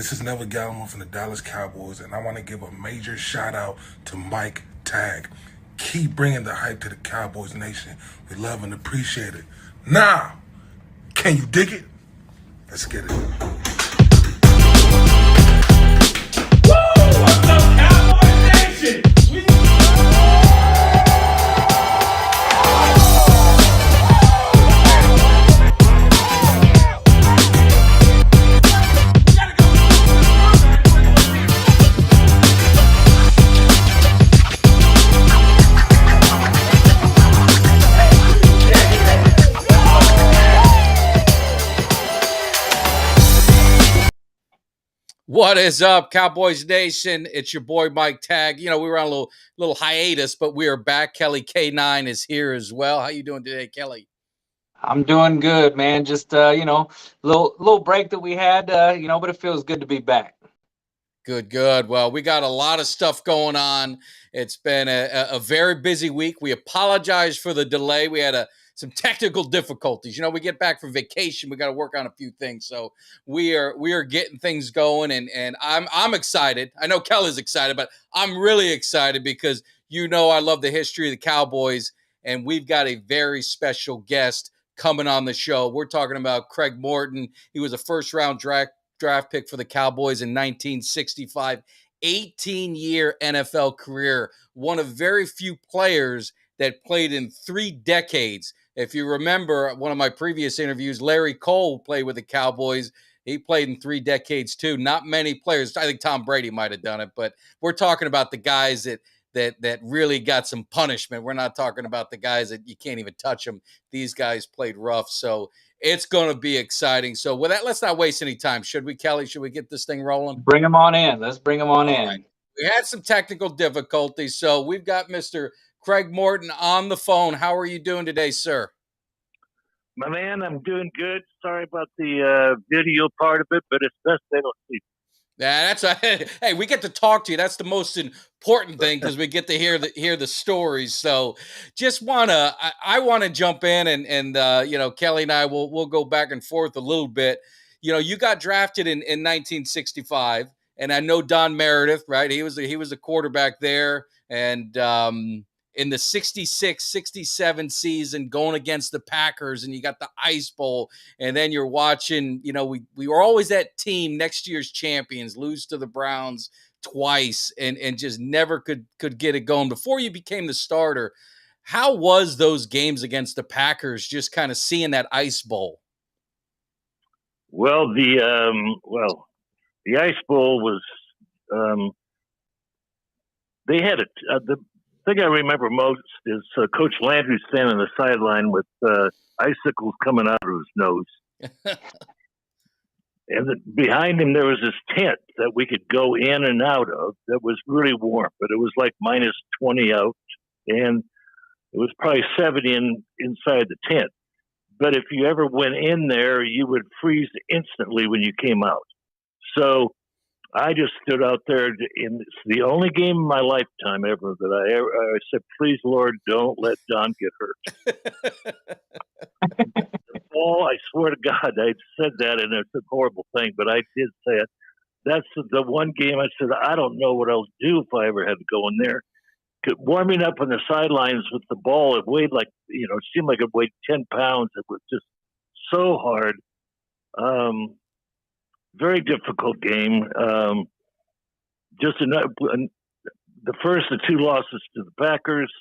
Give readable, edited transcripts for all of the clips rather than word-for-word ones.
This is Never Gallimore from the Dallas Cowboys, and I want to give a major shout out to Mike Tag. Keep bringing the hype to the Cowboys Nation. We love and appreciate it. Now, can you dig it? Let's get it. What's up, Cowboys Nation? What is up, Cowboys Nation? It's your boy Mike Tag. You know, we were on a little hiatus, but we are back. Kelly K9 is here as well. How you doing today, Kelly? I'm doing good, man. Just little break that we had, but it feels good to be back. Good. Well, we got a lot of stuff going on. It's been a very busy week. We apologize for the delay. We had some technical difficulties. You know, we get back from vacation. We got to work on a few things. So we are getting things going, and I'm excited. I know Kelly's excited, but I'm really excited because I love the history of the Cowboys, and we've got a very special guest coming on the show. We're talking about Craig Morton. He was a first-round draft pick for the Cowboys in 1965, 18-year NFL career, one of very few players that played in 3 decades. If you remember one of my previous interviews, Larry Cole played with the Cowboys. He played in 3 decades too. Not many players. I think Tom Brady might have done it, but we're talking about the guys that really got some punishment. We're not talking about the guys that you can't even touch them. These guys played rough, so it's going to be exciting. So with that, let's not waste any time. Should we, Kelly? Should we get this thing rolling? Bring them on in. Let's bring them on in. Right. We had some technical difficulties, so we've got Mr. Craig Morton on the phone. How are you doing today, sir? My man, I'm doing good. Sorry about the video part of it, but it's best they don't see. Yeah, hey, we get to talk to you. That's the most important thing because we get to hear the stories. So, I want to jump in and Kelly and I will go back and forth a little bit. You know, you got drafted in 1965, and I know Don Meredith, right? He was a quarterback there, and in the 66-67 season going against the Packers, and you got the Ice Bowl, and then you're watching, we were always that team, next year's champions, lose to the Browns twice and just never could get it going. Before you became the starter, how was those games against the Packers, just kind of seeing that Ice Bowl? Well, the Ice Bowl was they had the thing I remember most is Coach Landry standing on the sideline with icicles coming out of his nose. And behind him, there was this tent that we could go in and out of that was really warm, but it was like minus 20 out, and it was probably 70 inside the tent. But if you ever went in there, you would freeze instantly when you came out. So I just stood out there, it's the only game in my lifetime ever that I said, please, Lord, don't let Don get hurt. I swear to God, I said that, and it's a horrible thing, but I did say it. That's the one game I said, I don't know what I'll do if I ever had to go in there. Warming up on the sidelines with the ball, it weighed it seemed like it weighed 10 pounds. It was just so hard. Very difficult game. The first of 2 losses to the Packers.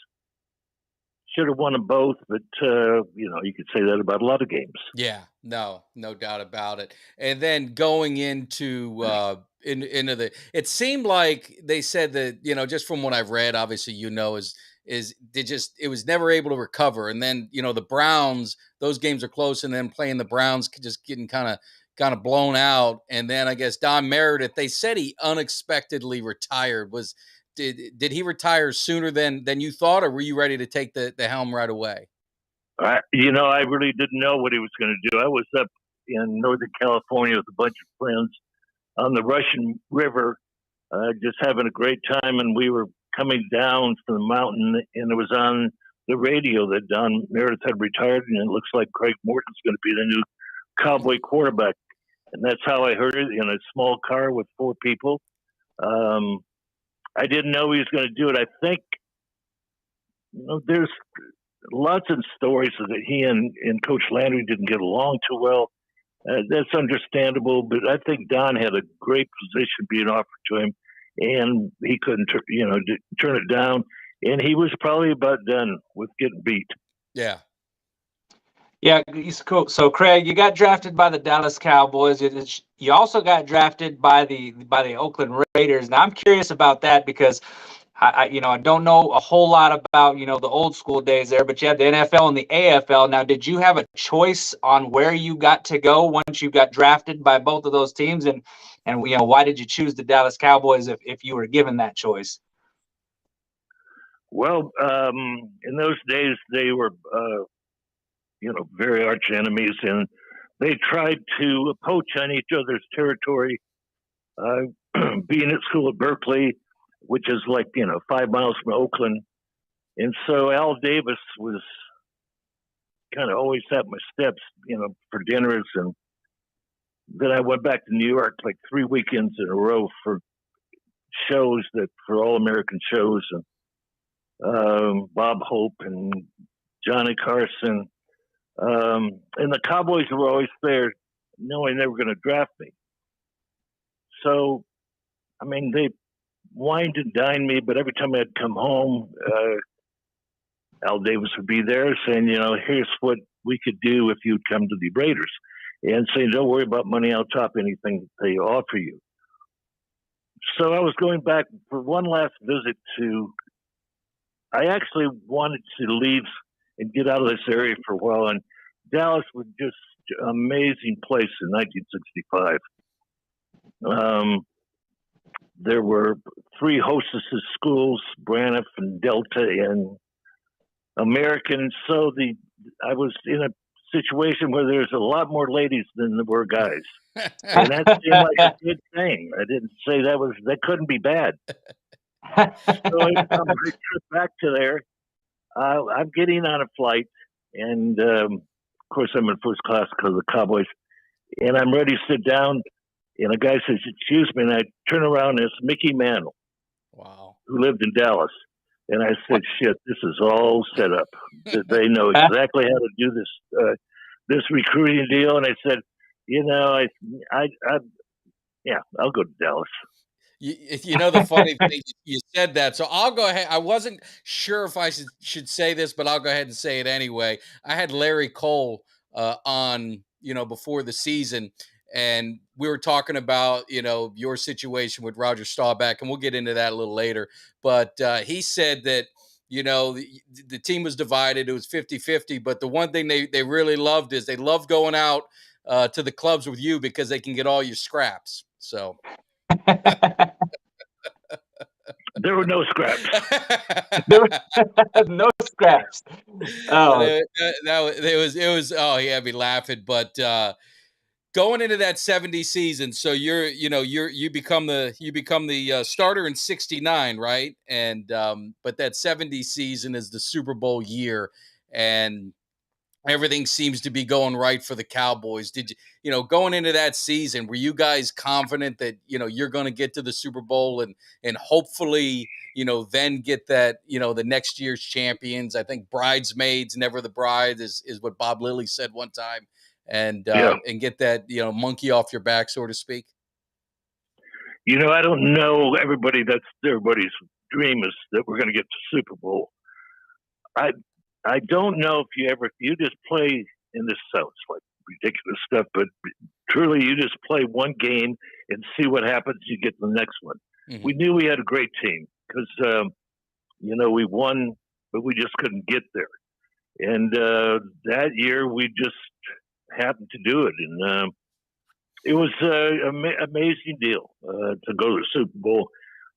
Should have won them both, but you could say that about a lot of games. Yeah, no doubt about it. And then going into it seemed like they said that, just from what I've read, obviously, it was never able to recover. And then, the Browns, those games are close, and then playing the Browns just getting kind of blown out. And then I guess Don Meredith, they said he unexpectedly retired. Did he retire sooner than you thought, or were you ready to take the helm right away? I really didn't know what he was going to do. I was up in Northern California with a bunch of friends on the Russian River, just having a great time, and we were coming down from the mountain, and it was on the radio that Don Meredith had retired, and it looks like Craig Morton's going to be the new Cowboy quarterback. And that's how I heard it, in a small car with 4 people. I didn't know he was going to do it. I think, there's lots of stories that he and Coach Landry didn't get along too well. That's understandable, but I think Don had a great position being offered to him, and he couldn't, turn it down. And he was probably about done with getting beat. Yeah. Yeah, cool. So, Craig, you got drafted by the Dallas Cowboys. You also got drafted by the Oakland Raiders. Now, I'm curious about that because I don't know a whole lot about the old school days there. But you had the NFL and the AFL. Now, did you have a choice on where you got to go once you got drafted by both of those teams? And why did you choose the Dallas Cowboys if you were given that choice? Well, in those days, they were, very arch enemies, and they tried to poach on each other's territory. Being at school at Berkeley, which is 5 miles from Oakland. And so Al Davis was kind of always at my steps, for dinners. And then I went back to New York 3 weekends in a row for shows for All-American shows. And Bob Hope and Johnny Carson. And the Cowboys were always there knowing they were going to draft me. So, they wined and dined me, but every time I'd come home, Al Davis would be there saying, here's what we could do if you'd come to the Raiders, and saying, don't worry about money, I'll top anything they offer you. So I was going back for one last visit I actually wanted to leave and get out of this area for a while, and Dallas was just an amazing place in 1965. There were 3 hostesses schools, Braniff and Delta and American. So I was in a situation where there's a lot more ladies than there were guys. And that seemed like a good thing. I didn't say that couldn't be bad. So on my trip back to there, I'm getting on a flight, and of course I'm in first class because of the Cowboys, and I'm ready to sit down. And a guy says, excuse me, and I turn around, and it's Mickey Mantle. Wow. Who lived in Dallas. And I said, shit, this is all set up. They know exactly how to do this recruiting deal. And I said, I'll go to Dallas. The funny thing, you said that, so I'll go ahead. I wasn't sure if I should say this, but I'll go ahead and say it anyway. I had Larry Cole on, before the season, and we were talking about, your situation with Roger Staubach, and we'll get into that a little later. But he said that, the team was divided. It was 50-50, but the one thing they really loved is they loved going out to the clubs with you because they can get all your scraps. So there were no scraps. No scraps. Oh, it was. Oh, he had me laughing. But going into that 70 season, so you become the starter in 69, right? And but that 70 season is the Super Bowl year, and everything seems to be going right for the Cowboys. Did you, going into that season, were you guys confident that, you're going to get to the Super Bowl and hopefully, then get that, the next year's champions? I think bridesmaids, never the bride is what Bob Lilly said one time, and get that, monkey off your back, so to speak. I don't know everybody's dream is that we're going to get to Super Bowl. I don't know if you just play, and this sounds like ridiculous stuff, but truly you just play one game and see what happens. You get the next one. Mm-hmm. We knew we had a great team because, we won, but we just couldn't get there. And that year we just happened to do it. And it was an amazing deal to go to the Super Bowl.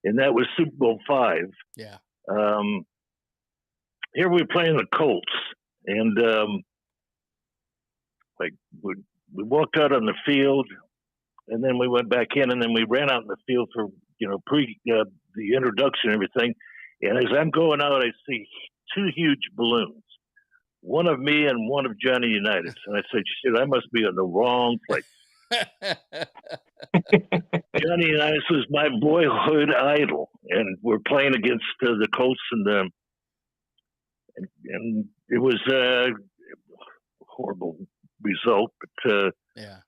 And that was Super Bowl V. Yeah. Here we were playing the Colts, and we walked out on the field, and then we went back in, and then we ran out in the field for the introduction and everything. And as I'm going out, I see 2 huge balloons, one of me and one of Johnny Unitas, and I said, "Shit, I must be in the wrong place." Johnny Unitas was my boyhood idol, and we're playing against the Colts, and it was a horrible result. But Yeah.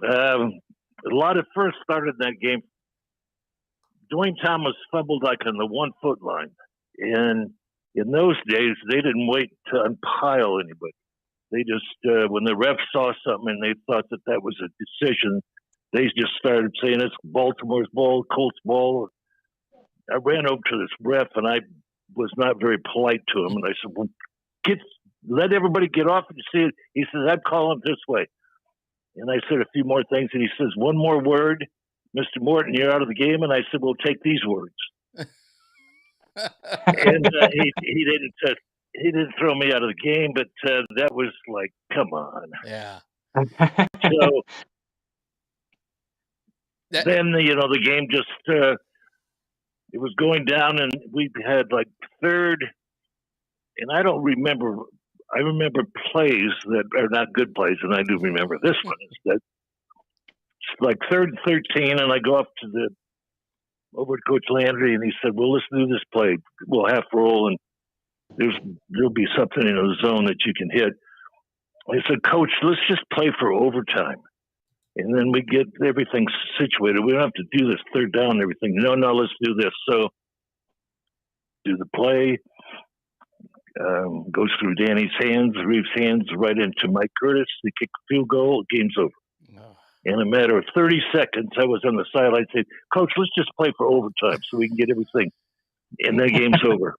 a lot of first started in that game. Dwayne Thomas fumbled like on the 1 foot line, and in those days they didn't wait to unpile anybody. They just when the ref saw something and they thought that was a decision, they just started saying it's Baltimore's ball, Colts ball. I ran over to this ref and I was not very polite to him, and I said, "Well, let everybody get off and see it." He says, "I'm calling it this way." And I said a few more things, and he says, "One more word, Mr. Morton, you're out of the game." And I said, "We'll take these words." And he didn't throw me out of the game, but that was like, come on. Yeah. So then the game just it was going down, and we had like third, and I don't remember. I remember plays that are not good plays, and I do remember this one. Is that it's like 3rd and 13, and I go up to over to Coach Landry, and he said, "Well, let's do this play. We'll half roll, and there'll be something in the zone that you can hit." I said, "Coach, let's just play for overtime, and then we get everything situated. We don't have to do this 3rd down and everything. No, let's do this." So do the play. Goes through Danny's hands, Reeves' hands, right into Mike Curtis. They kick the field goal. Game's over. Oh. In a matter of 30 seconds, I was on the sideline saying, "Coach, let's just play for overtime so we can get everything." And the game's over.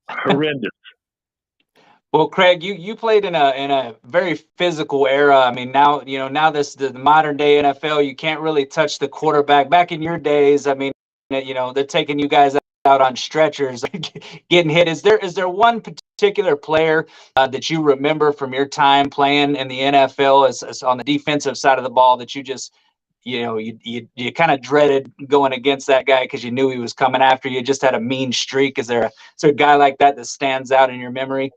Horrendous. Well, Craig, you played in a very physical era. I mean, now the modern day NFL, you can't really touch the quarterback. Back in your days, I mean, they're taking you guys out on stretchers, getting hit. Is there one particular player that you remember from your time playing in the NFL as on the defensive side of the ball that you just you kind of dreaded going against that guy because you knew he was coming after you, just had a mean streak? Is there a guy like that stands out in your memory?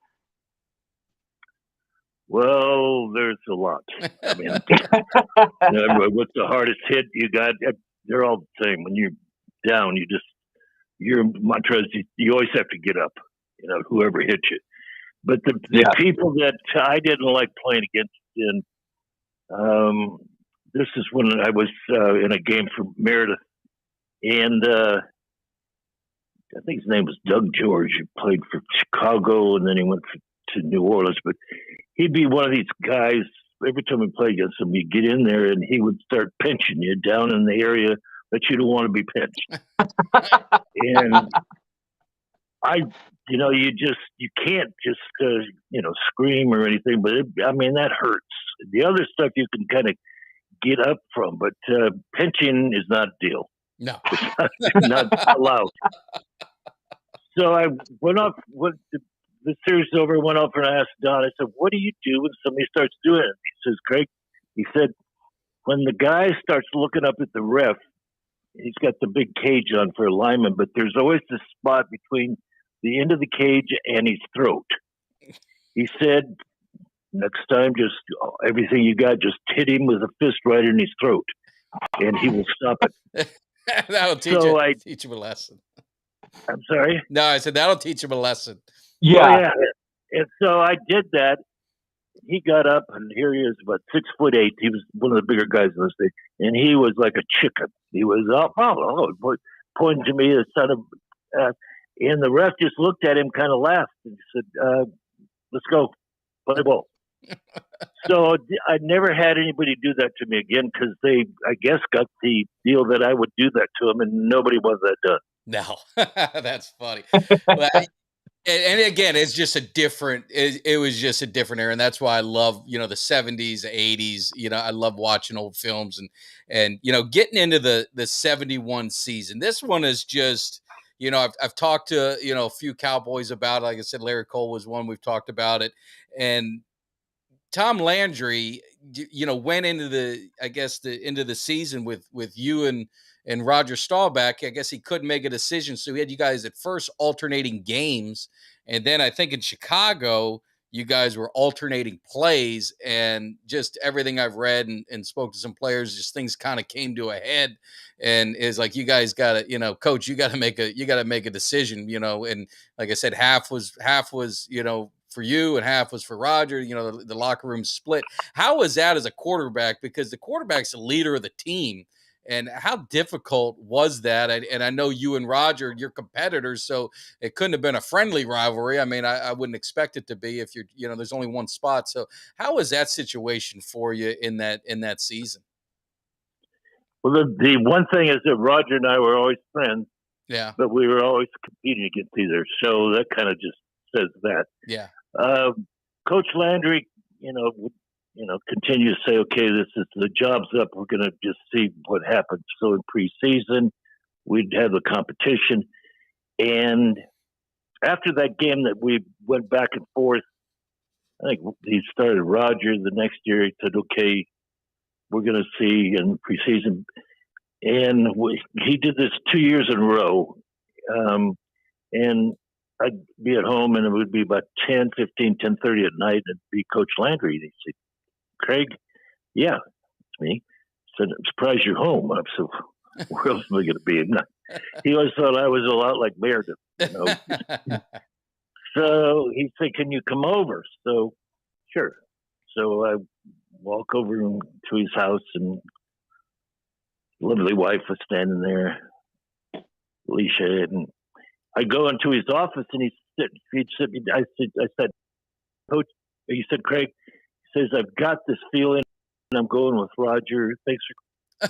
Well, there's a lot. I mean, what's the hardest hit you got? They're all the same. When you're down, your mantra is you always have to get up, whoever hit you. But the people that I didn't like playing against, this is when I was in a game for Meredith, and I think his name was Doug George. He played for Chicago, and then he went to New Orleans. But he'd be one of these guys, every time we play against him, you get in there and he would start pinching you down in the area that you don't want to be pinched. And you can't just, scream or anything, but that hurts. The other stuff you can kind of get up from, but pinching is not a deal. No. It's not allowed. So I went off, the series over, went off and I asked Don, I said, "What do you do when somebody starts doing it?" He says, "Craig," he said, "when the guy starts looking up at the ref, he's got the big cage on for a lineman, but there's always this spot between the end of the cage and his throat." He said, "Next time, just everything you got, just hit him with a fist right in his throat, and he will stop it." That'll teach him a lesson. I'm sorry? No, I said that'll teach him a lesson. Yeah. Oh, yeah. And so I did that. He got up, and here he is, about 6'8". He was one of the bigger guys in the state, and he was like a chicken. He was pointing to me, the son of, and the ref just looked at him, kind of laughed, and said, "Let's go, play ball." So I never had anybody do that to me again because they, I guess, got the deal that I would do that to them, and nobody wants that done. No, that's funny. And again, it's just a different. It was just a different era, and that's why I love the 70s, 80s. I love watching old films and getting into the 71 season. This one is just I've talked to a few Cowboys about it. Like I said, Larry Cole was one we've talked about it, and Tom Landry, went into the season with you and Roger Staubach. I guess he couldn't make a decision, so he had you guys at first alternating games, and then I think in Chicago you guys were alternating plays, and just everything I've read and spoke to some players, just things kind of came to a head, and is like, you guys got to, coach, you got to make a decision, and like I said, half was, for you and half was for Roger. The locker room split. How was that as a quarterback? Because the quarterback's the leader of the team. And how difficult was that? And I know you and Roger, you're competitors, so it couldn't have been a friendly rivalry. I mean, I wouldn't expect it to be if there's only one spot. So how was that situation for you in that season? Well, the one thing is that Roger and I were always friends. Yeah. But we were always competing against each other. So that kind of just says that. Yeah. Coach Landry, continue to say, okay, the job's up. We're going to just see what happens. So in preseason, we'd have the competition. And after that game that we went back and forth, I think he started Roger the next year. He said, okay, we're going to see in preseason. And he did this 2 years in a row. And I'd be at home, and it would be about 10:30 at night, and be Coach Landry. And he'd say, Craig, yeah, it's me. I said, I'm surprised you're home. I said, where else am I going to be? And he always thought I was a lot like Meredith. So he said, can you come over? So, sure. So I walk over to his house, and lovely wife was standing there, Alicia, and I go into his office, and he'd sit me. I said, Coach, he said, Craig, he says, I've got this feeling, and I'm going with Roger. Thanks for.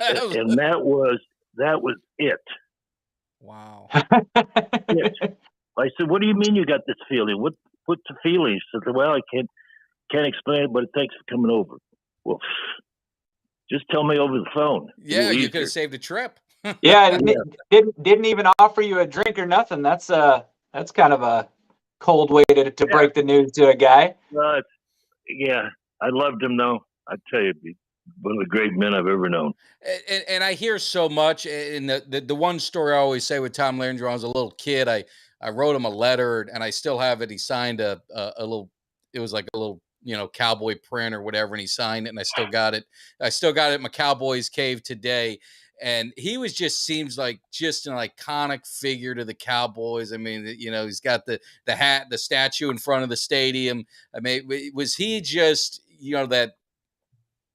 And that was it. Wow. It. I said, what do you mean you got this feeling? What's the feeling? He said, well, I can't explain it, but thanks for coming over. Well, just tell me over the phone. Yeah, you could have saved a trip. Yeah, didn't even offer you a drink or nothing. That's kind of a cold way to break the news to a guy. Yeah, I loved him though. I tell you, one of the great men I've ever known. And I hear so much. In the one story I always say with Tom Landry, when I was a little kid, I wrote him a letter, and I still have it. He signed a little. It was like a little cowboy print or whatever, and he signed it, and I still got it. I still got it in my Cowboys cave today. And he seems like just an iconic figure to the Cowboys. I mean, he's got the hat, the statue in front of the stadium. I mean, was he just, that,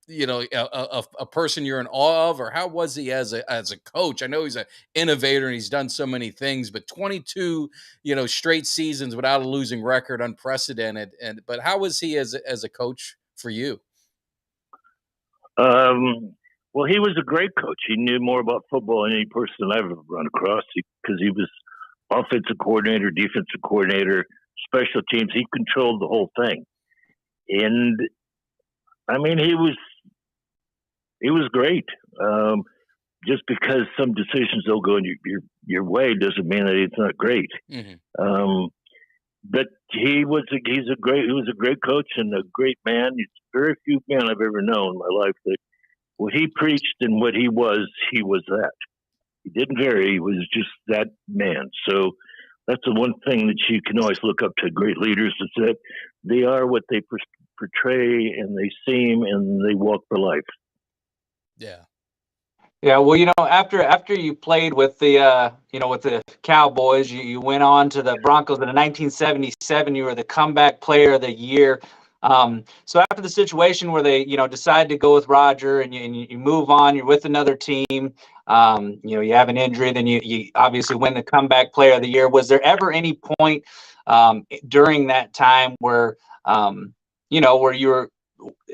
a person you're in awe of, or how was he as a coach? I know he's an innovator and he's done so many things, but 22, straight seasons without a losing record, unprecedented. But how was he as a coach for you? Well, he was a great coach. He knew more about football than any person I've ever run across, because he was offensive coordinator, defensive coordinator, special teams. He controlled the whole thing. And I mean, he was great. Just because some decisions don't go in your way doesn't mean that it's not great. Mm-hmm. But he was a great coach and a great man. It's very few men I've ever known in my life that what he preached and what he was that. He didn't vary. He was just that man. So that's the one thing that you can always look up to great leaders, is that they are what they portray, and they seem, and they walk for life. Yeah. Yeah, well, after you played with the with the Cowboys, you went on to the Broncos. In 1977, you were the comeback player of the year. So after the situation where they decide to go with Roger, and you move on, you're with another team. You have an injury, then you obviously win the comeback player of the year. Was there ever any point during that time where where you were?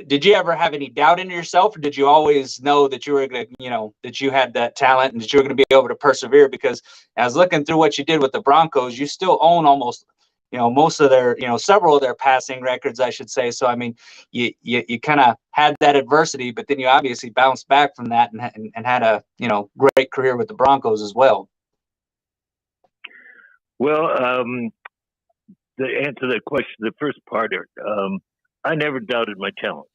Did you ever have any doubt in yourself, or did you always know that you were going to, that you had that talent and that you were going to be able to persevere? Because I was looking through what you did with the Broncos, you still own almost, most of their, several of their passing records, I should say. So, I mean, you kind of had that adversity, but then you obviously bounced back from that and had a, great career with the Broncos as well. Well, to answer that question, the first part, I never doubted my talent,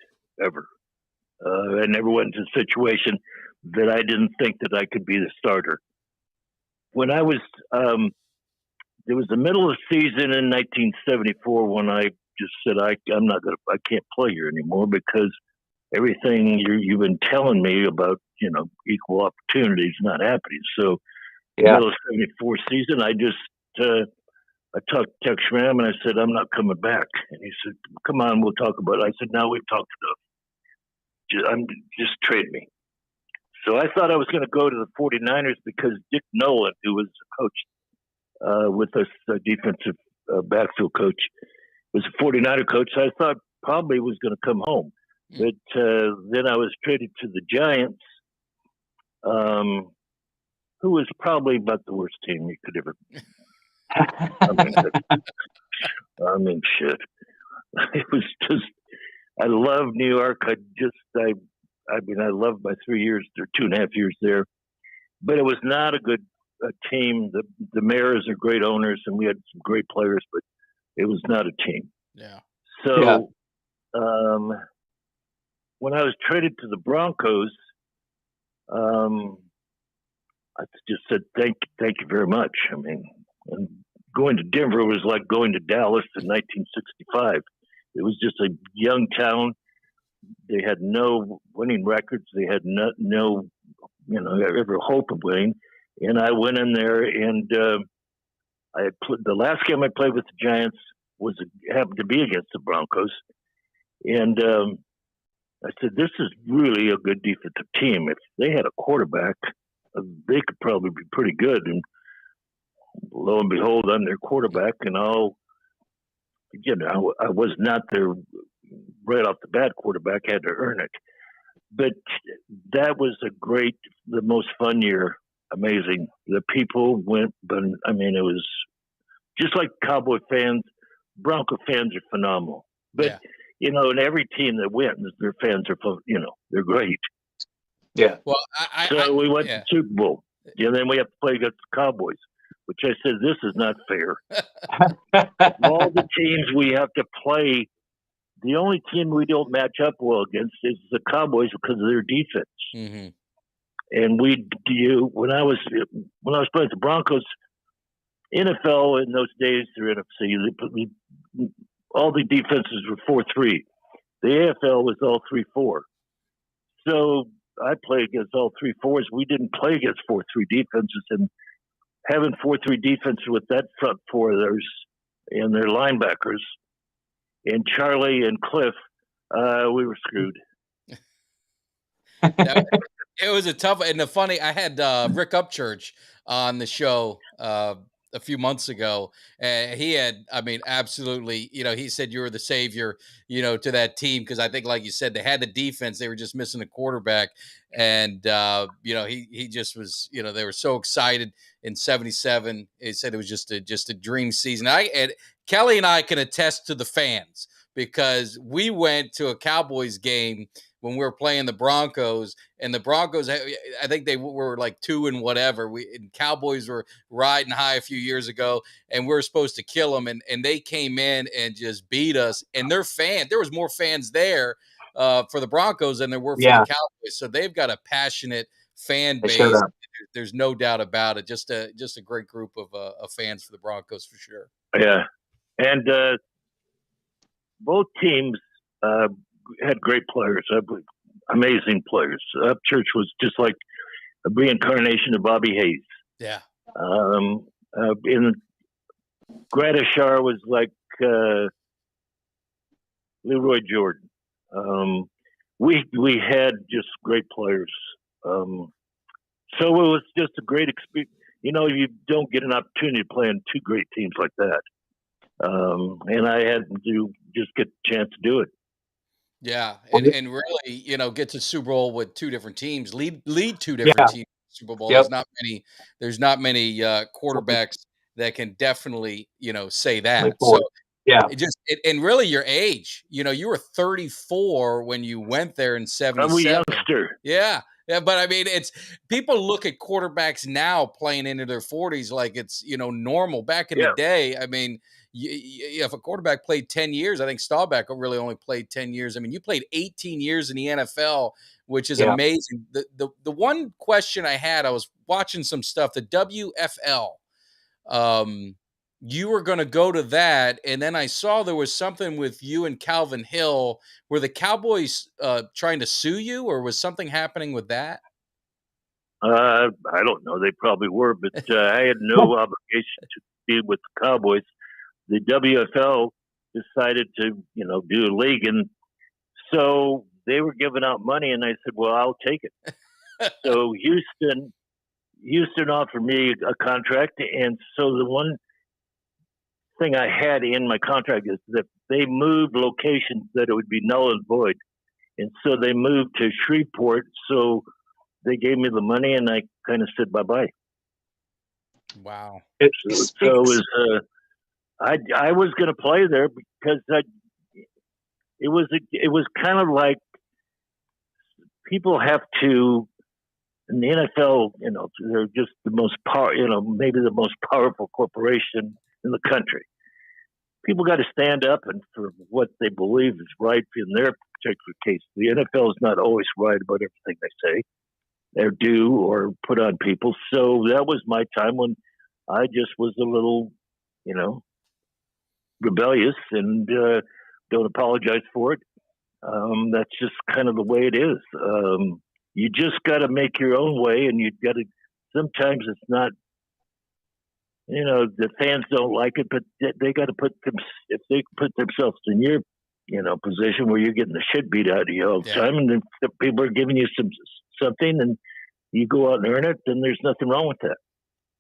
ever. I never went into a situation that I didn't think that I could be the starter. When I was, there was the middle of the season in 1974 when I just said, I can't play here anymore because everything you've been telling me about, equal opportunity is not happening. So, middle of '74 season, I talked to Tex Schramm and I said, I'm not coming back. And he said, come on, we'll talk about it. I said, no, we've talked enough. Just trade me. So I thought I was going to go to the 49ers because Dick Nolan, who was a coach with us, defensive backfield coach, was a 49er coach. So I thought probably was going to come home. But then I was traded to the Giants, who was probably about the worst team you could ever. I mean, shit. It was just. I love New York. I loved my 3 years or 2.5 years there, but it was not a good team. The mayors are great owners, and we had some great players, but it was not a team. Yeah. So, when I was traded to the Broncos, I just said thank you very much. I mean, and going to Denver was like going to Dallas in 1965. It was just a young town. They had no winning records. They had no ever hope of winning. And I went in there, and the last game I played with the Giants happened to be against the Broncos. And I said, this is really a good defensive team. If they had a quarterback, they could probably be pretty good. And lo and behold, I'm their quarterback, and I was not their right off the bat quarterback. I had to earn it. But that was the most fun year. Amazing. The people went, but I mean, it was just like Cowboy fans. Bronco fans are phenomenal. But, and every team that wins, their fans are, they're great. Yeah. Well, we went to Super Bowl. And then we have to play against the Cowboys, which I said, this is not fair. All the teams we have to play, the only team we don't match up well against is the Cowboys because of their defense. Mm-hmm. And when I was playing the Broncos, NFL in those days, through NFC, all the defenses were 4-3. The AFL was all 3-4. So I played against all 3-4s. We didn't play against 4-3 defenses, and having 4-3 defense with that front four of theirs and their linebackers and Charlie and Cliff, we were screwed. It was a tough, and I had Rick Upchurch on the show a few months ago, and he had, absolutely, he said you were the savior, to that team, because I think, like you said, they had the defense, they were just missing a quarterback, and he just was, they were so excited in '77. He said it was just a dream season. And Kelly and I can attest to the fans, because we went to a Cowboys game when we were playing the Broncos, and the Broncos, I think they were like 2 and whatever. And Cowboys were riding high a few years ago, and we were supposed to kill them. And they came in and just beat us. And there was more fans there for the Broncos than there were for the Cowboys. So they've got a passionate fan base. There's no doubt about it. Just a great group of fans for the Broncos for sure. Yeah. And both teams had great players, amazing players. Upchurch was just like a reincarnation of Bobby Hayes. Yeah. In Gradishar was like Leroy Jordan. We had just great players. So it was just a great experience. You don't get an opportunity to play on 2 great teams like that. And I had to just get the chance to do it. Yeah, and really, get to Super Bowl with 2 different teams, lead 2 different teams in Super Bowl. Yep. There's not many quarterbacks that can definitely, say that. So and really your age, you were 34 when you went there in '77. I'm a youngster. Yeah. Yeah, but it's people look at quarterbacks now playing into their 40s like it's normal. Back in the day, if a quarterback played 10 years, I think Staubach really only played 10 years. You played 18 years in the NFL, which is amazing. The one question I had, I was watching some stuff, the WFL, you were going to go to that, and then I saw there was something with you and Calvin Hill. Were the Cowboys trying to sue you, or was something happening with that? I don't know. They probably were, but I had no obligation to be with the Cowboys. The WFL decided to, do a league, and so they were giving out money, and I said, "Well, I'll take it." So Houston offered me a contract, and so the one thing I had in my contract is that they moved locations that it would be null and void, and so they moved to Shreveport. So they gave me the money, and I kind of said bye-bye. Wow. So it was, I was going to play there because it was kind of like people have to, in the NFL, they're just the most maybe the most powerful corporation in the country. People got to stand up and for what they believe is right in their particular case. The NFL is not always right about everything they say or do or put on people. So that was my time when I just was a little, rebellious, and don't apologize for it. That's just kind of the way it is. You just got to make your own way, and you got to. Sometimes it's not. The fans don't like it, but they got to put them. If they put themselves in your, position where you're getting the shit beat out of you all the time, and if people are giving you something, and you go out and earn it, then there's nothing wrong with that.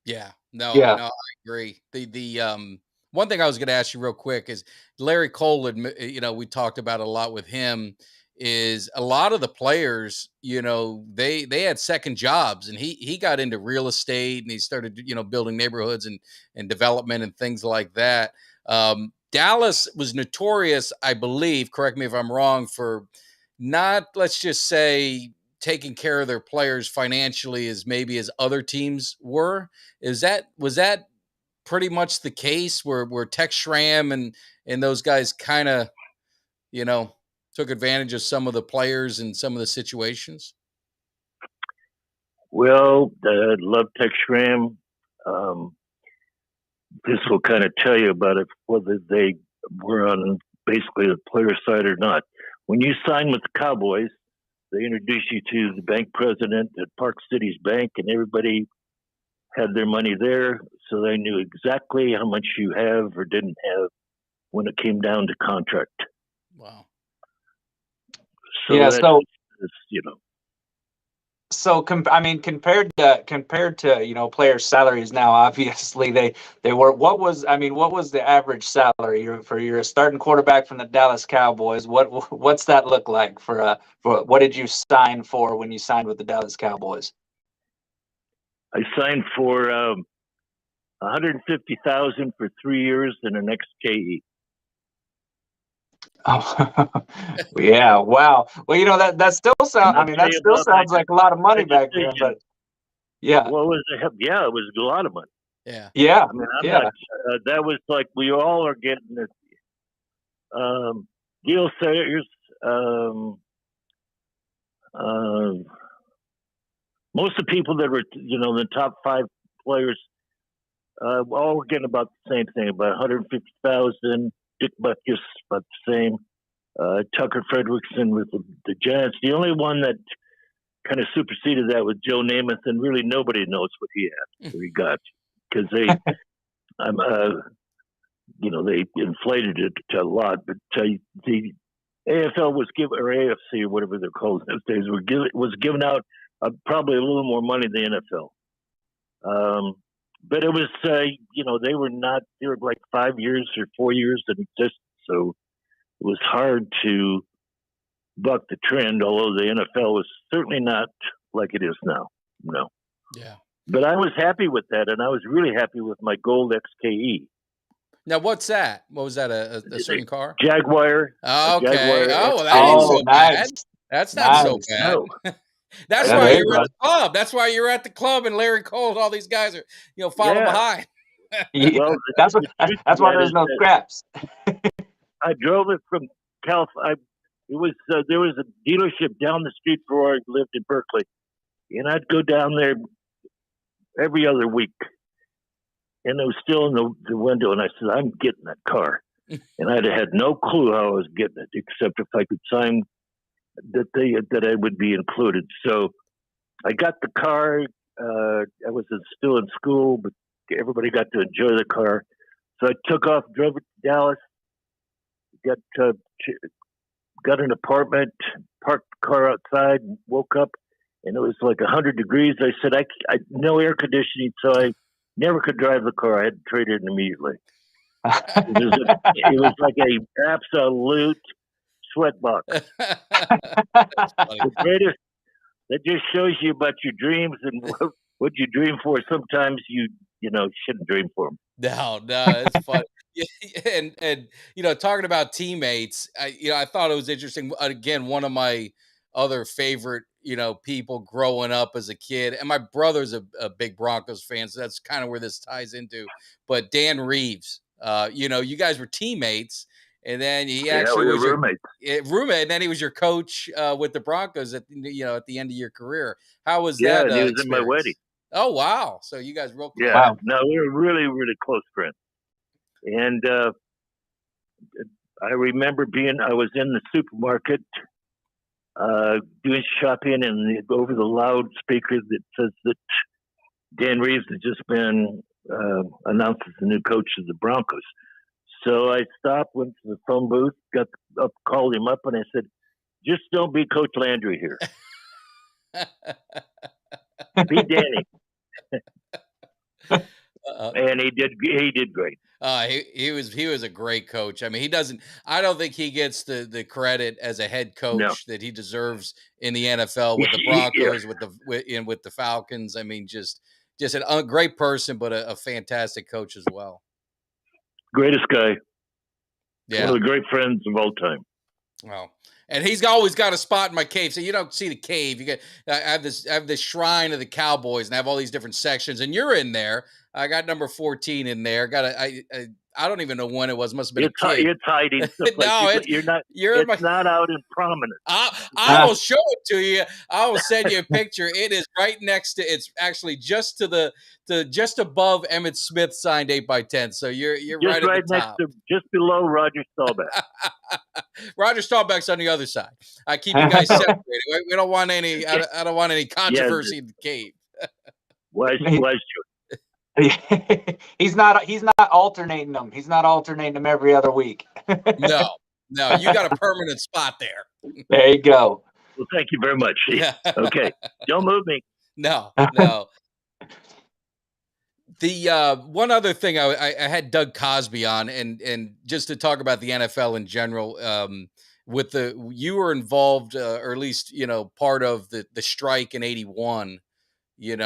Yeah. No, I agree. The one thing I was going to ask you real quick is Larry Cole, we talked about a lot with him, is a lot of the players, they had second jobs, and he got into real estate, and he started, building neighborhoods and development and things like that. Dallas was notorious, I believe, correct me if I'm wrong, for not, let's just say, taking care of their players financially as maybe as other teams were. Was that pretty much the case where Tex Schramm and those guys kind of, took advantage of some of the players and some of the situations? Well, I love Tex Schramm. This will kind of tell you about it, whether they were on basically the player side or not. When you sign with the Cowboys, they introduce you to the bank president at Park City's bank, and everybody had their money there, so they knew exactly how much you have or didn't have when it came down to contract. Wow. So yeah. So compared to players' salaries now, obviously they were. What was the average salary for your starting quarterback from the Dallas Cowboys? What's that look like for what did you sign for when you signed with the Dallas Cowboys? I signed for $150,000 for 3 years and an XKE. Oh, yeah! Wow. Well, that still sounds. That still sounds like a lot of money back then. But yeah. Well, it was a lot of money. Yeah. Yeah. I'm not. That was like we all are getting this. Gil Sayers. Most of the people that were, the top 5 players, all were getting about the same thing, about $150,000. Dick Butkus, about the same. Tucker Frederickson with the Giants. The only one that kind of superseded that was Joe Namath, and really nobody knows what he had or he got because they inflated it a lot. But the AFL was given, or AFC or whatever they're called those days, was giving out probably a little more money than the NFL. But it was, they were like 5 years or 4 years in existence. So it was hard to buck the trend, although the NFL was certainly not like it is now. No. Yeah. But I was happy with that, and I was really happy with my gold XKE. Now, what's that? What was that? A certain car? Jaguar. Okay. Jaguar well, that ain't so nice. bad. That's not so bad. No. That's why you're at the club. That's why you're at the club, and Larry Cole and all these guys are, following behind. Well, that's why there's no scraps. I drove it from California. There was a dealership down the street from where I lived in Berkeley, and I'd go down there every other week. and it was still in the window. And I said, I'm getting that car. And I had no clue how I was getting it, except if I could sign that I would be included. So I got the car. I was still in school, but everybody got to enjoy the car. So I took off, drove it to Dallas, got an apartment, parked the car outside, woke up, and it was like 100 degrees. I said, I no air conditioning, so I never could drive the car. I had to trade it in immediately. It was like a absolute sweat box. The greatest. That just shows you about your dreams and what you dream for. Sometimes you shouldn't dream for them. No, it's fun. And talking about teammates, I thought it was interesting. Again, one of my other favorite, people growing up as a kid, and my brother's a big Broncos fan, so that's kind of where this ties into. But Dan Reeves, you guys were teammates, and then he actually we was were your roommates. and then he was your coach with the Broncos at the end of your career. How was Yeah, that? and he was experience? in my wedding. Oh wow! So you guys real close. Yeah, Wow. no, we were really, really close friends. And I remember I was in the supermarket doing shopping, and over the loudspeaker that says that Dan Reeves has just been announced as the new coach of the Broncos. So I stopped, went to the phone booth, got up, called him up, and I said, "Just don't be Coach Landry here. Be Danny." And he did great. He was a great coach. I mean, I don't think he gets the credit as a head coach that he deserves in the NFL with the Broncos, with the Falcons. I mean, just a great person, but a fantastic coach as well. Greatest guy. Yeah. One of the great friends of all time. Well, and he's always got a spot in my cave. So you don't see the cave. I have this shrine of the Cowboys, and I have all these different sections, and you're in there. I got number 14 in there. I don't even know when it was. Must have been a kid. It's hiding. No, you're not. You're not out in prominence. I will show it to you. I will send you a picture. It is right next to. It's actually just just above Emmitt Smith's signed 8x10. So you're just right at the next top. to, just below Roger Staubach. Roger Staubach's on the other side. I keep you guys separated. We don't want any. I don't want any controversy in the cave. Why He's not alternating them. He's not alternating them every other week. No, you got a permanent spot there. There you go. Well, thank you very much. Okay, don't move me. No. The one other thing I had Doug Cosby on, and just to talk about the NFL in general. You were involved, or at least part of the strike in '81. And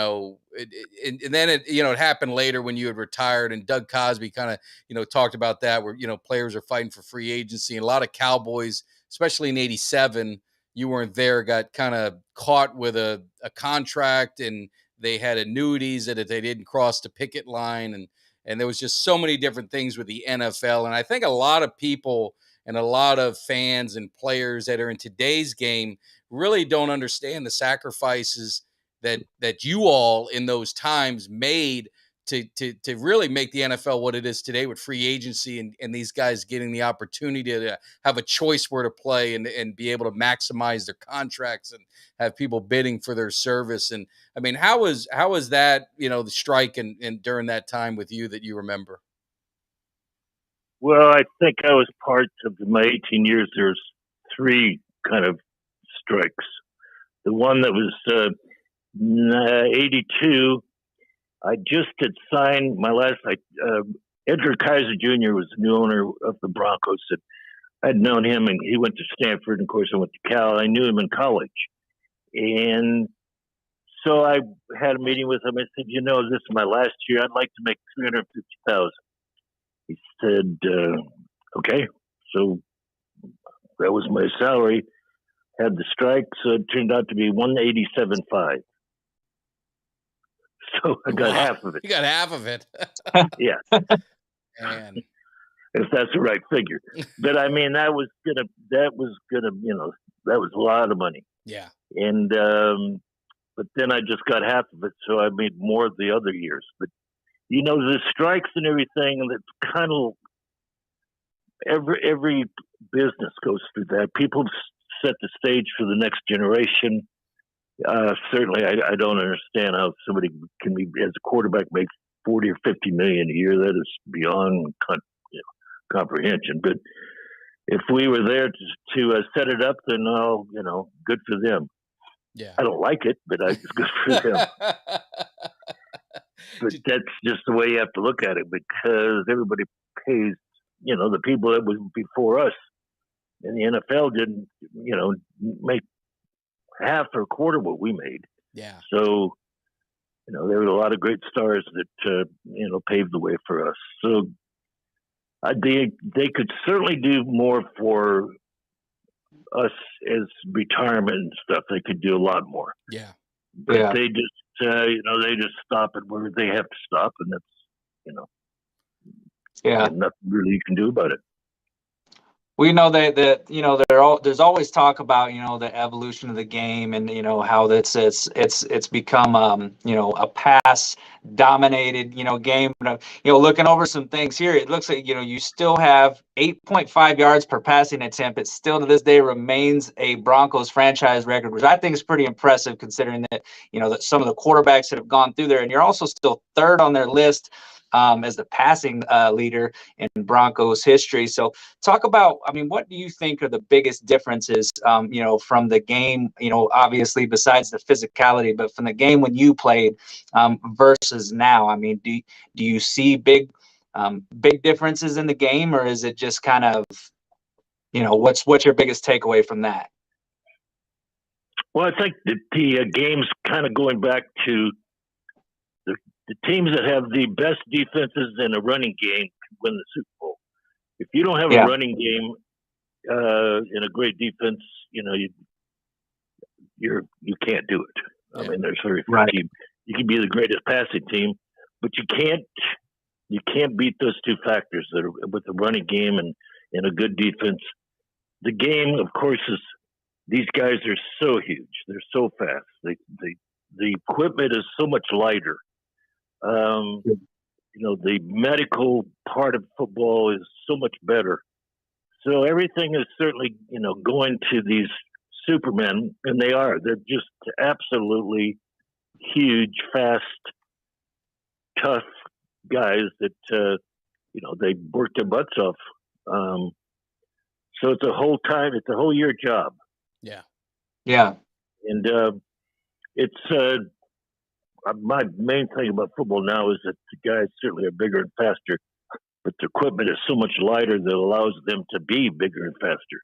then it happened later when you had retired, and Doug Cosby kind of talked about that, where players are fighting for free agency, and a lot of Cowboys, especially in '87, you weren't there, got kind of caught with a contract, and they had annuities that if they didn't cross the picket line, and there was just so many different things with the NFL. And I think a lot of people and a lot of fans and players that are in today's game really don't understand the sacrifices that you all in those times made to really make the NFL what it is today, with free agency and these guys getting the opportunity to have a choice where to play and be able to maximize their contracts and have people bidding for their service. And I mean, how was that, the strike and during that time with you that you remember? Well, I think I was part of my 18 years. There's 3 kind of strikes. The one that was 82, I just had signed my last. Edgar Kaiser Jr. was the new owner of the Broncos. And I'd known him, and he went to Stanford. And of course, I went to Cal. I knew him in college, and so I had a meeting with him. I said, "This is my last year. I'd like to make $350,000." He said, "Okay." So that was my salary. Had the strike, so it turned out to be $187,500. So I got half of it. You got half of it. Yeah. Man. If that's the right figure. But I mean, that was a lot of money. Yeah. And, but then I just got half of it. So I made more the other years. But the strikes and everything, and it's kind of every business goes through that. People set the stage for the next generation. Certainly, I don't understand how somebody can be, as a quarterback, make 40 or 50 million a year. That is beyond comprehension. But if we were there to set it up, then good for them. Yeah. I don't like it, but it's good for them. But that's just the way you have to look at it, because everybody pays. The people that was before us in the NFL didn't, make half or a quarter what we made. Yeah. So, there were a lot of great stars that paved the way for us. So, they could certainly do more for us as retirement and stuff. They could do a lot more. Yeah. But they just, they just stop it where they have to stop, and that's, nothing really you can do about it. We know that there's always talk about the evolution of the game, and how it's become a pass dominated game. But, looking over some things here, it looks like you still have 8.5 yards per passing attempt. It still to this day remains a Broncos franchise record, which I think is pretty impressive, considering that that some of the quarterbacks that have gone through there, and you're also still third on their list as the passing leader in Broncos history. So talk about, what do you think are the biggest differences, from the game, obviously besides the physicality, but from the game when you played versus now? Do you see big differences in the game, or is it just kind of, what's your biggest takeaway from that? Well, I think that the game's kind of going back to the teams that have the best defenses in a running game can win the Super Bowl. If you don't have a running game and a great defense, you can't do it. I mean, there's very few teams. You can be the greatest passing team, but you can't beat those two factors that are with the running game and a good defense. The game, of course, is these guys are so huge. They're so fast. The equipment is so much lighter. The medical part of football is so much better. So everything is certainly, going to these supermen, and they are. They're just absolutely huge, fast, tough guys that, they work their butts off. So it's a whole year job. Yeah. Yeah. And it's my main thing about football now is that the guys certainly are bigger and faster, but the equipment is so much lighter that allows them to be bigger and faster.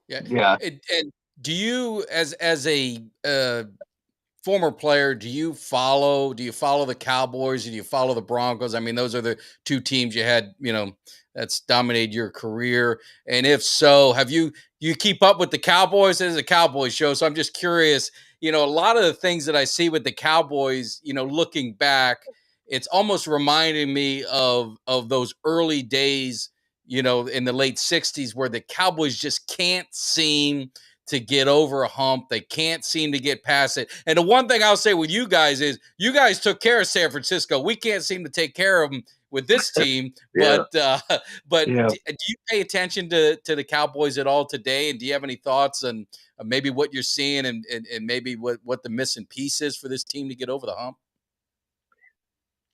Yeah. Yeah. And do you, as a former player, do you follow the Cowboys? Do you follow the Broncos? I mean, those are the two teams you had, that's dominated your career. And if so, have you keep up with the Cowboys? It is a Cowboys show, so I'm just curious. A lot of the things that I see with the Cowboys, looking back, it's almost reminding me of those early days, in the late 60s, where the Cowboys just can't seem to get over a hump. They can't seem to get past it. And the one thing I'll say with you guys is you guys took care of San Francisco. We can't seem to take care of them with this team. But do you pay attention to the Cowboys at all today? And do you have any thoughts on maybe what you're seeing and maybe what the missing piece is for this team to get over the hump?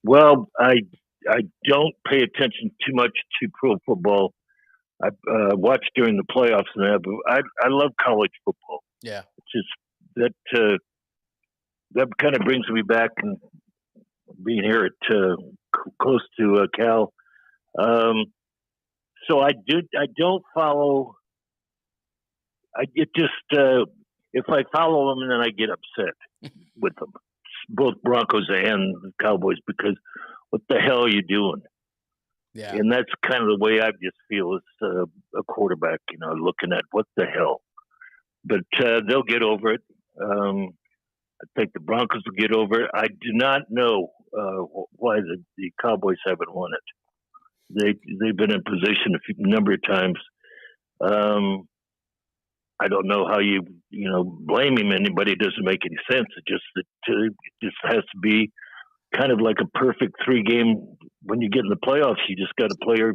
Well, I don't pay attention too much to pro football. I watched during the playoffs and that, but I love college football. Yeah, it's just that kind of brings me back, and being here at close to Cal. So I don't follow. I get just if I follow them, then I get upset with them, both Broncos and the Cowboys, because what the hell are you doing? Yeah. And that's kind of the way I just feel as a quarterback, looking at what the hell. But they'll get over it. I think the Broncos will get over it. I do not know why the Cowboys haven't won it. They've been in position a number of times. I don't know how you blaming anybody. It doesn't make any sense. It just has to be kind of like a perfect 3-game. When you get in the playoffs, you just got to play your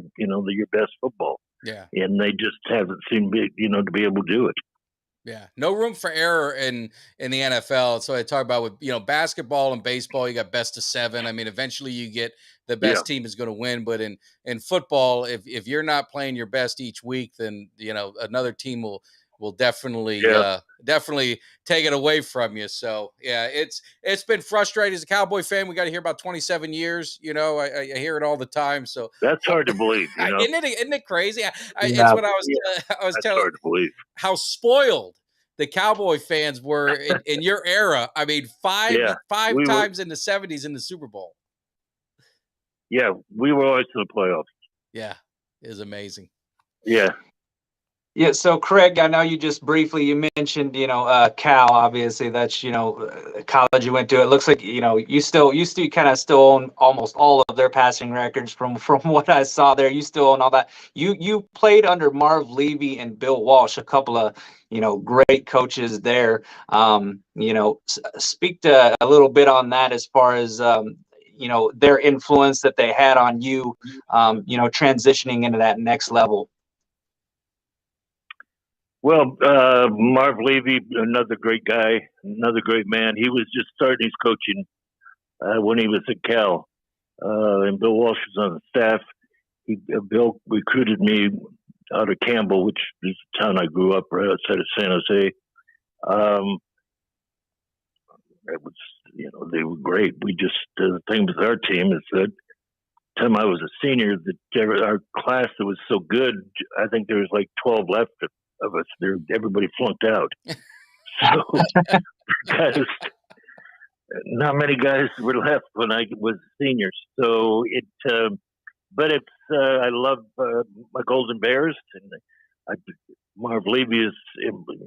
best football. Yeah. And they just haven't seemed to be able to do it. Yeah, no room for error in the NFL. So I talk about with basketball and baseball, you got best of 7. I mean, eventually you get the Yeah. best team is going to win. But in football, if you're not playing your best each week, then another team will definitely definitely take it away from you. So yeah, it's been frustrating as a Cowboy fan. We got to hear about 27 years. I hear it all the time. So That's hard to believe. isn't it crazy? It's No. what I was That's telling hard to believe. how spoiled the Cowboy fans were in your era. I mean, five We were- times in the 70s in the Super Bowl. Yeah, we were always to the playoffs. Yeah, it was amazing. Yeah. Yeah, so Craig, I know you just briefly mentioned, Cal. Obviously, that's college you went to. It looks like you still kind of still own almost all of their passing records from what I saw there. You still own all that. You played under Marv Levy and Bill Walsh, a couple of great coaches there. Speak to a little bit on that as far as their influence that they had on you, transitioning into that next level. Well, Marv Levy, another great guy, another great man. He was just starting his coaching when he was at Cal, and Bill Walsh was on the staff. Bill recruited me out of Campbell, which is the town I grew up right outside of San Jose. It was, they were great. We just the thing with our team is that time I was a senior, our class that was so good, I think there was like 12 left of us. Everybody flunked out. So guys, not many guys were left when I was senior. So but it's I love my Golden Bears, and Marv Levy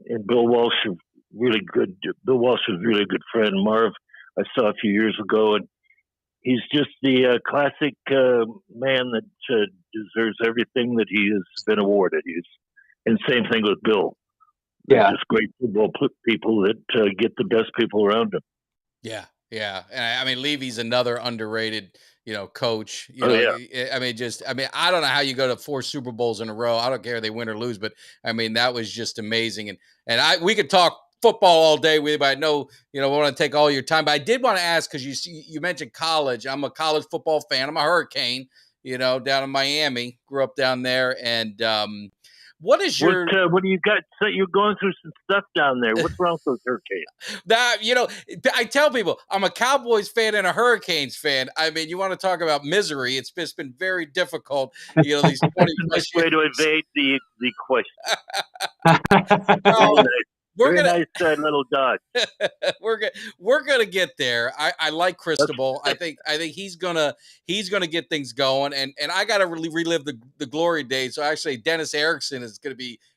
and Bill Walsh are really good. Bill Walsh was really a good friend. Marv I saw a few years ago, and he's just the classic man that deserves everything that he has been awarded. And same thing with Bill. Yeah. Just great football people that get the best people around him. Yeah. Yeah. And I mean, Levy's another underrated, coach, Yeah. I mean, I don't know how you go to 4 Super Bowls in a row. I don't care if they win or lose, but I mean, that was just amazing. And we could talk football all day with you, but I know, we want to take all your time, but I did want to ask, cause you mentioned college. I'm a college football fan. I'm a Hurricane, down in Miami, grew up down there. And, what is your? What do you got? So you're going through some stuff down there. What's wrong with those Hurricanes? I tell people I'm a Cowboys fan and a Hurricanes fan. I mean, you want to talk about misery? It's just been very difficult. These 20 Nice way to evade the question. We're gonna nice little dodge. we're gonna get there. I like Cristobal. I think he's gonna get things going, and I gotta really relive the glory days. So actually, Dennis Erickson is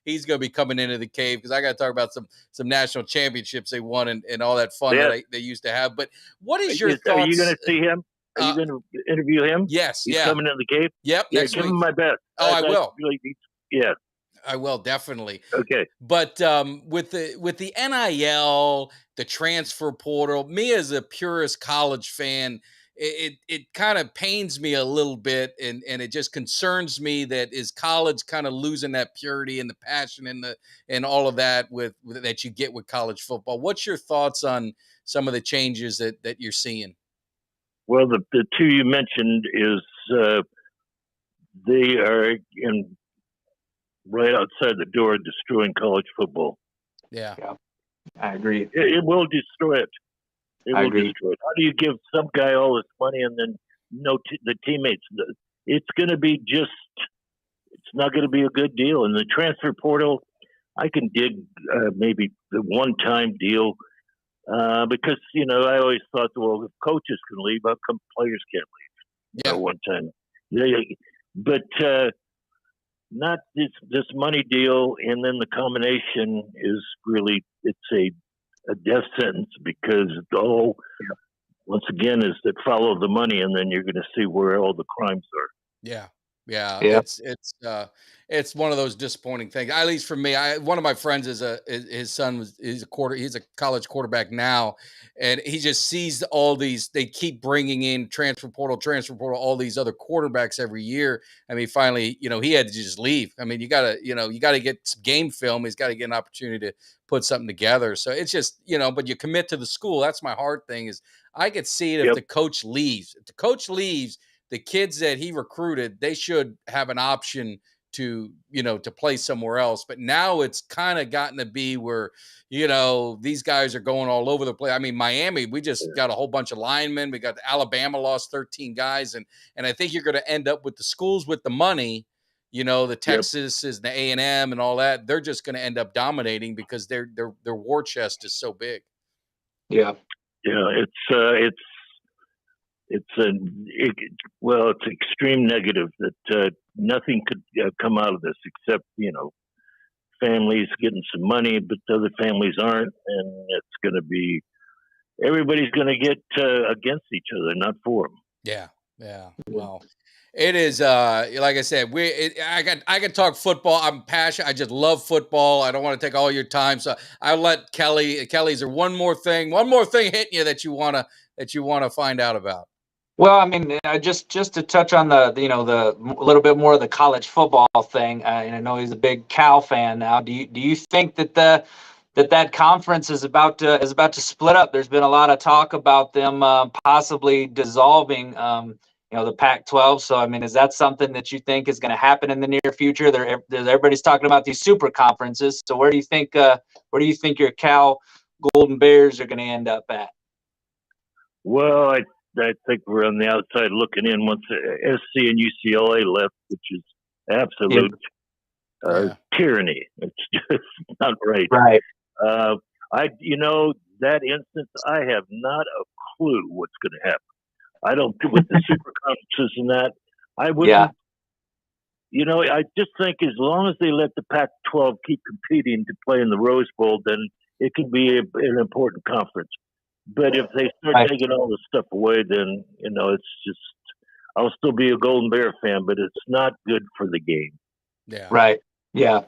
he's gonna be coming into the cave, because I gotta talk about some national championships they won and all that fun that they used to have. But what is your thoughts? Are you gonna see him? Are you gonna interview him? Yes. He's coming in the cave. Yep. Next give week. him my best. Oh, I will. Yeah. I will, definitely. Okay. But with the NIL, the transfer portal, me as a purist college fan, it kind of pains me a little bit, and it just concerns me that is college kind of losing that purity and the passion and all of that that you get with college football. What's your thoughts on some of the changes that you're seeing? Well, the two you mentioned is they are right outside the door destroying college football. Yeah. I agree. It will destroy it. It will agree. destroy it. How do you give some guy all this money and then the teammates? It's going to be it's not going to be a good deal. And the transfer portal, I can dig maybe the one-time deal because, I always thought, well, if coaches can leave, how come players can't leave? Yeah. One time. But not this money deal, and then the combination is really, it's a death sentence, because once again is that follow the money, and then you're going to see where all the crimes are. Yeah. Yeah, Yeah. it's one of those disappointing things. At least for me, one of my friends his son he's a college quarterback now, and he just sees all these. They keep bringing in transfer portal, all these other quarterbacks every year. I mean, finally, he had to just leave. I mean, you gotta get some game film. He's got to get an opportunity to put something together. So it's just but you commit to the school. That's my hard thing. Is I could see it if Yep. the coach leaves. If the coach leaves, the kids that he recruited, they should have an option to play somewhere else. But now it's kind of gotten to be where these guys are going all over the place. I mean, Miami, we just got a whole bunch of linemen. We got Alabama lost 13 guys, and I think you're going to end up with the schools with the money. The Texas is the A&M and all that. They're just going to end up dominating because their war chest is so big. Yeah. It's extreme negative that nothing could come out of this except families getting some money, but the other families aren't, and it's going to be everybody's going to get against each other, not for them. Yeah. Well, it is like I said, I can talk football. I'm passionate. I just love football. I don't want to take all your time, so I'll let Kelly. Is there one more thing hitting you that you want to find out about? Well, I mean, just to touch on the a little bit more of the college football thing, and I know he's a big Cal fan now. Do you think that that conference is about to split up? There's been a lot of talk about them possibly dissolving, the Pac-12. So, I mean, is that something that you think is going to happen in the near future? Everybody's talking about these super conferences. So, where do you think your Cal Golden Bears are going to end up at? Well, I think we're on the outside looking in once SC and UCLA left, which is absolute tyranny. It's just not right. Right. That instance, I have not a clue what's going to happen. I don't, with the super conferences and that, I wouldn't, I just think as long as they let the Pac-12 keep competing to play in the Rose Bowl, then it can be an important conference. But if they start taking all this stuff away, then, it's just, I'll still be a Golden Bear fan, but it's not good for the game. Yeah. Right. Yeah.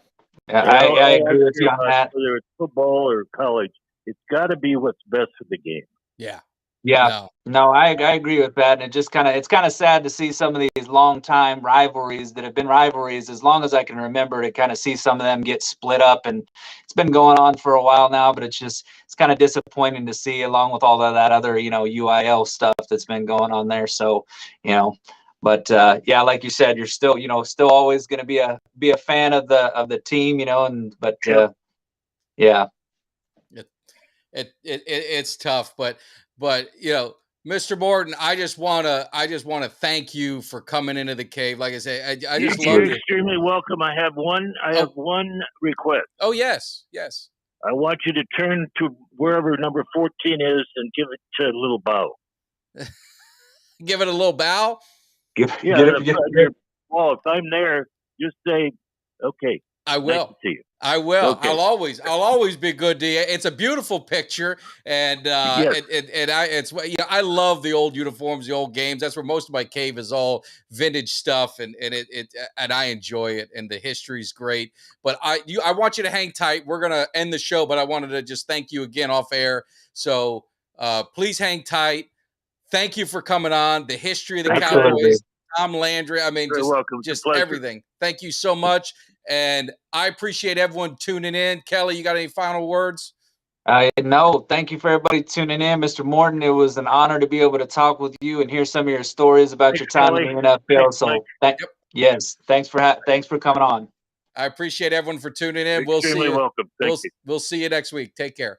I agree with you on that. Whether it's football or college, it's got to be what's best for the game. Yeah. Yeah. No, I agree with that. And it's kind of sad to see some of these long time rivalries that have been rivalries as long as I can remember, to kind of see some of them get split up. And it's been going on for a while now, but it's kind of disappointing to see, along with all of that other, UIL stuff that's been going on there. So, but like you said, you're still always going to be a fan of the team, It's tough, but Mr. Morton, I just want to thank you for coming into the cave. Like I say, I just love You're you. extremely welcome. I have one request. Oh, yes. I want you to turn to wherever number 14 is and give it a little bow. Give it a little bow? If I'm there, just say, okay. I will. Nice to see you. I will. Okay. I'll always be good to you. It's a beautiful picture, and I love the old uniforms, the old games. That's where most of my cave is, all vintage stuff, and I enjoy it, and the history's great. But I want you to hang tight. We're gonna end the show, but I wanted to just thank you again off air. So please hang tight. Thank you for coming on. The history of the Cowboys, Tom Landry. I mean, just everything. Thank you so much. And I appreciate everyone tuning in. Kelly, you got any final words? No, thank you for everybody tuning in. Mr. Morton, it was an honor to be able to talk with you and hear some of your stories about your time in the NFL. Thanks, thanks for coming on. I appreciate everyone for tuning in. Extremely welcome. Thank you. We'll see you next week. Take care.